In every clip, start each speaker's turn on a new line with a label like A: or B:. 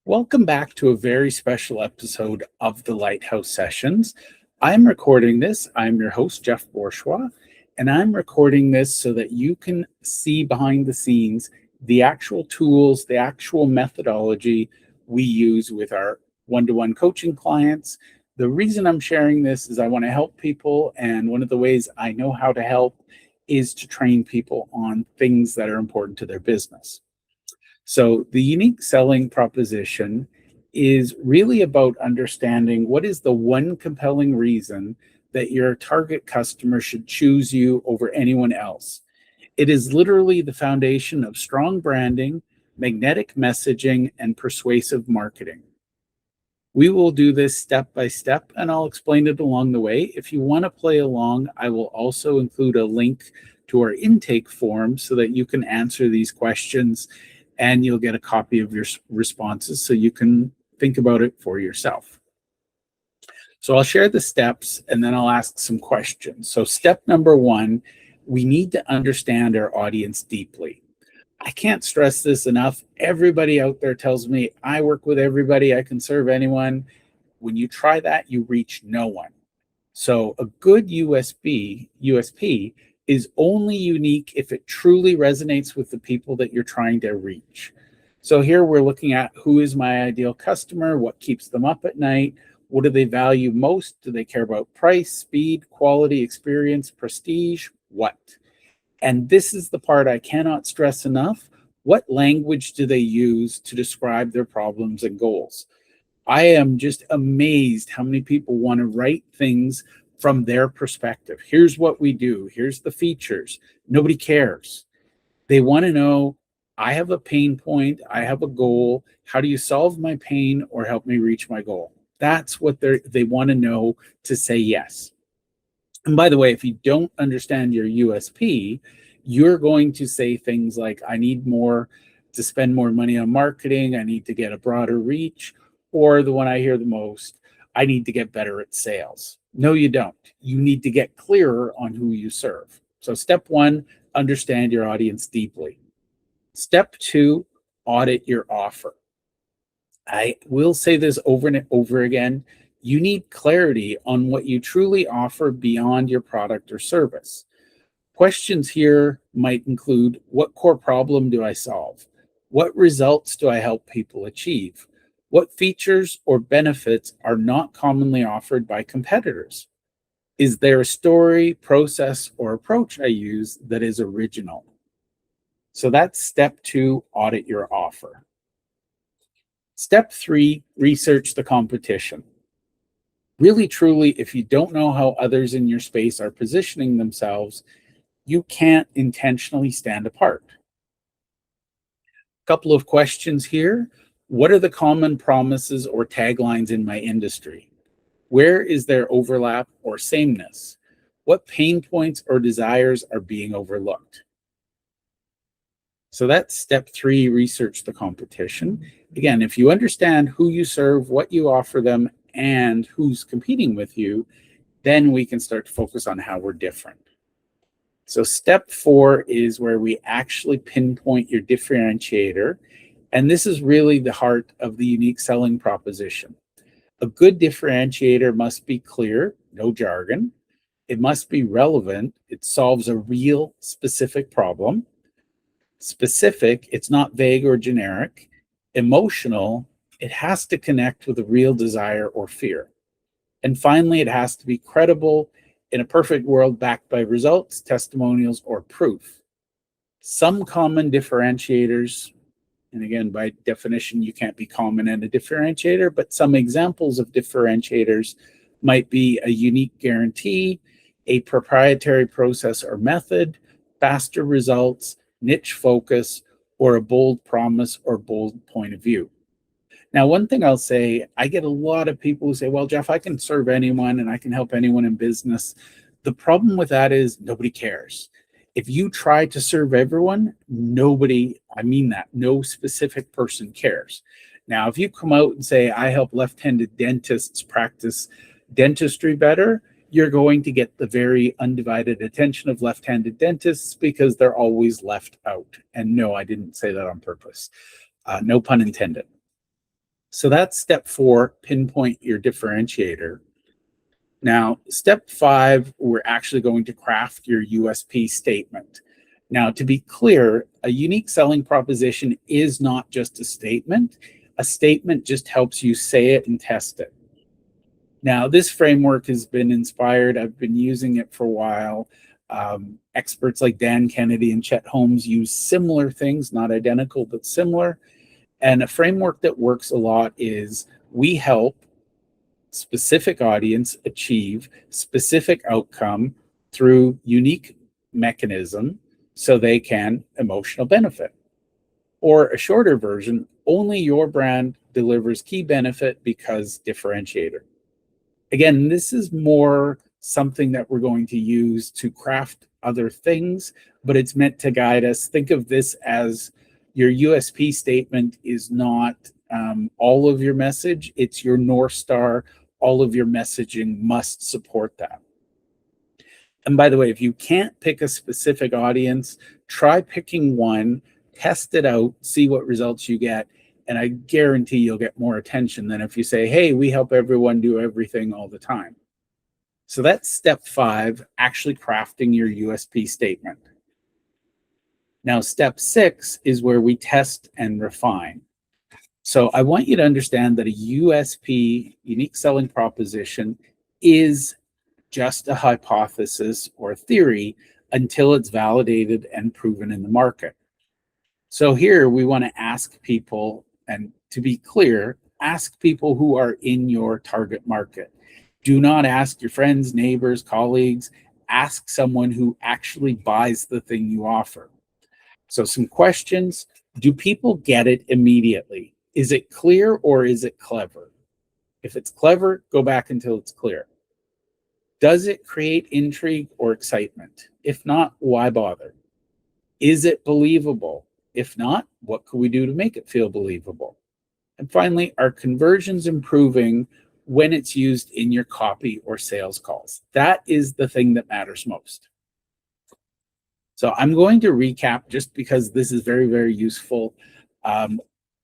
A: Welcome back to a very special episode of the Lighthouse Sessions. I'm recording this. I'm your host, Jeff Borschowa, and I'm recording this so that you can see behind the scenes the actual tools, the actual methodology we use with our one-to-one coaching clients. The reason I'm sharing this is I want to help people, and one of the ways I know how to help is to train people on things that are important to their business. So the unique selling proposition is really about understanding what is the one compelling reason that your target customer should choose you over anyone else. It is literally the foundation of strong branding, magnetic messaging, and persuasive marketing. We will do this step by step, and I'll explain it along the way. If you want to play along, I will also include a link to our intake form so that you can answer these questions and you'll get a copy of your responses so you can think about it for yourself. So I'll share the steps and then I'll ask some questions. So step number one, we need to understand our audience deeply. I can't stress this enough. Everybody out there tells me I work with everybody, I can serve anyone. When you try that, you reach no one. So a good USP is only unique if it truly resonates with the people that you're trying to reach. So here we're looking at who is my ideal customer, what keeps them up at night, what do they value most? Do they care about price, speed, quality, experience, prestige? What? And this is the part I cannot stress enough. What language do they use to describe their problems and goals? I am just amazed how many people want to write things from their perspective. Here's what we do. Here's the features. Nobody cares. They want to know, I have a pain point. I have a goal. How do you solve my pain or help me reach my goal? That's what they want to know to say yes. And by the way, if you don't understand your USP, you're going to say things like, I need more to spend more money on marketing. I need to get a broader reach. Or the one I hear the most, I need to get better at sales. No, you don't. You need to get clearer on who you serve. So step one, understand your audience deeply. Step two, audit your offer. I will say this over and over again. You need clarity on what you truly offer beyond your product or service. Questions here might include, what core problem do I solve? What results do I help people achieve? What features or benefits are not commonly offered by competitors? Is there a story, process, or approach I use that is original? So that's step two, audit your offer. Step three, research the competition. Really, truly, if you don't know how others in your space are positioning themselves, you can't intentionally stand apart. A couple of questions here. What are the common promises or taglines in my industry? Where is there overlap or sameness? What pain points or desires are being overlooked? So that's step three, research the competition. Again, if you understand who you serve, what you offer them, and who's competing with you, then we can start to focus on how we're different. So step four is where we actually pinpoint your differentiator. And this is really the heart of the unique selling proposition. A good differentiator must be clear, no jargon. It must be relevant. It solves a real specific problem. Specific, it's not vague or generic. Emotional, it has to connect with a real desire or fear. And finally, it has to be credible, in a perfect world backed by results, testimonials, or proof. Some common differentiators, and again, by definition, you can't be common and a differentiator, but some examples of differentiators might be a unique guarantee, a proprietary process or method, faster results, niche focus, or a bold promise or bold point of view. Now, one thing I'll say, I get a lot of people who say, well, Jeff, I can serve anyone and I can help anyone in business. The problem with that is nobody cares. If you try to serve everyone, nobody, I mean that, no specific person cares. Now, if you come out and say, I help left-handed dentists practice dentistry better, you're going to get the very undivided attention of left-handed dentists because they're always left out. And no, I didn't say that on purpose. No pun intended. So that's step 4, pinpoint your differentiator. Now, step 5, we're actually going to craft your USP statement. Now, to be clear, a unique selling proposition is not just a statement. A statement just helps you say it and test it. Now, this framework has been inspired. I've been using it for a while. Experts like Dan Kennedy and Chet Holmes use similar things, not identical, but similar. And a framework that works a lot is we help specific audience achieve specific outcome through unique mechanism so they can emotional benefit. Or a shorter version, only your brand delivers key benefit because differentiator. Again, this is more something that we're going to use to craft other things, but it's meant to guide us. Think of this as your USP statement is not all of your message, it's your North Star. All of your messaging must support that. And by the way, if you can't pick a specific audience, try picking one, test it out, see what results you get. And I guarantee you'll get more attention than if you say, hey, we help everyone do everything all the time. So that's step 5, actually crafting your USP statement. Now, step 6 is where we test and refine. So I want you to understand that a USP, unique selling proposition, is just a hypothesis or theory until it's validated and proven in the market. So here we want to ask people, and to be clear, ask people who are in your target market. Do not ask your friends, neighbors, colleagues. Ask someone who actually buys the thing you offer. So some questions. Do people get it immediately? Is it clear or is it clever? If it's clever, go back until it's clear. Does it create intrigue or excitement? If not, why bother? Is it believable? If not, what could we do to make it feel believable? And finally, are conversions improving when it's used in your copy or sales calls? That is the thing that matters most. So I'm going to recap just because this is very, very useful.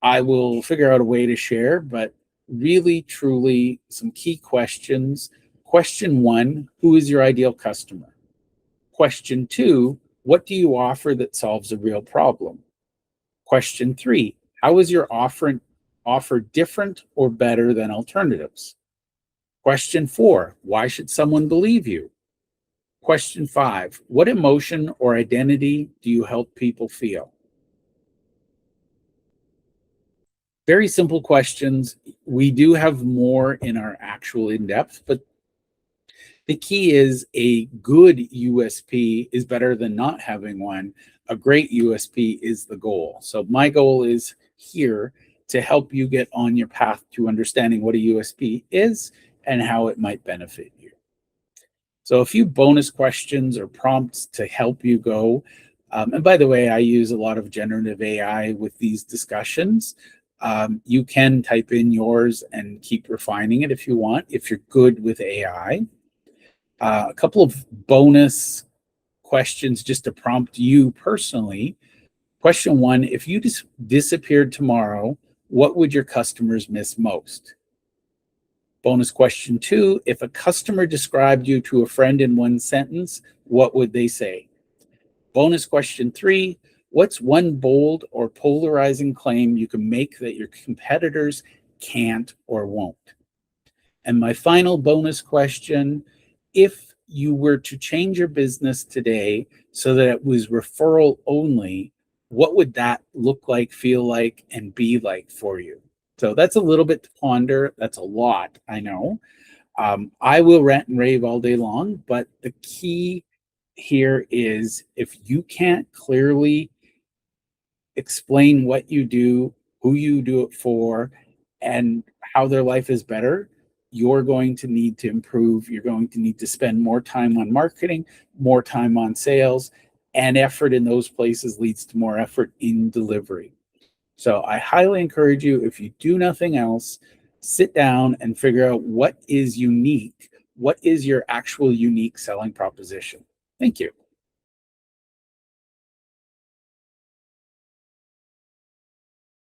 A: I will figure out a way to share, but really, truly, some key questions. Question 1, who is your ideal customer? Question 2, what do you offer that solves a real problem? Question 3, how is your offer different or better than alternatives? Question 4, why should someone believe you? Question 5, what emotion or identity do you help people feel? Very simple questions. We do have more in our actual in-depth, but the key is a good USP is better than not having one. A great USP is the goal. So my goal is here to help you get on your path to understanding what a USP is and how it might benefit you. So a few bonus questions or prompts to help you go. And by the way, I use a lot of generative AI with these discussions. You can type in yours and keep refining it if you want, if you're good with AI. A couple of bonus questions just to prompt you personally. Question 1, if you disappeared tomorrow, what would your customers miss most? Bonus question 2, if a customer described you to a friend in one sentence, what would they say? Bonus question 3, what's one bold or polarizing claim you can make that your competitors can't or won't? And my final bonus question, if you were to change your business today so that it was referral only, what would that look like, feel like, and be like for you? So that's a little bit to ponder. That's a lot, I know. I will rant and rave all day long, but the key here is if you can't clearly explain what you do, who you do it for, and how their life is better, you're going to need to improve. You're going to need to spend more time on marketing, more time on sales, and effort in those places leads to more effort in delivery. So I highly encourage you, if you do nothing else, sit down and figure out what is unique. What is your actual unique selling proposition? Thank you.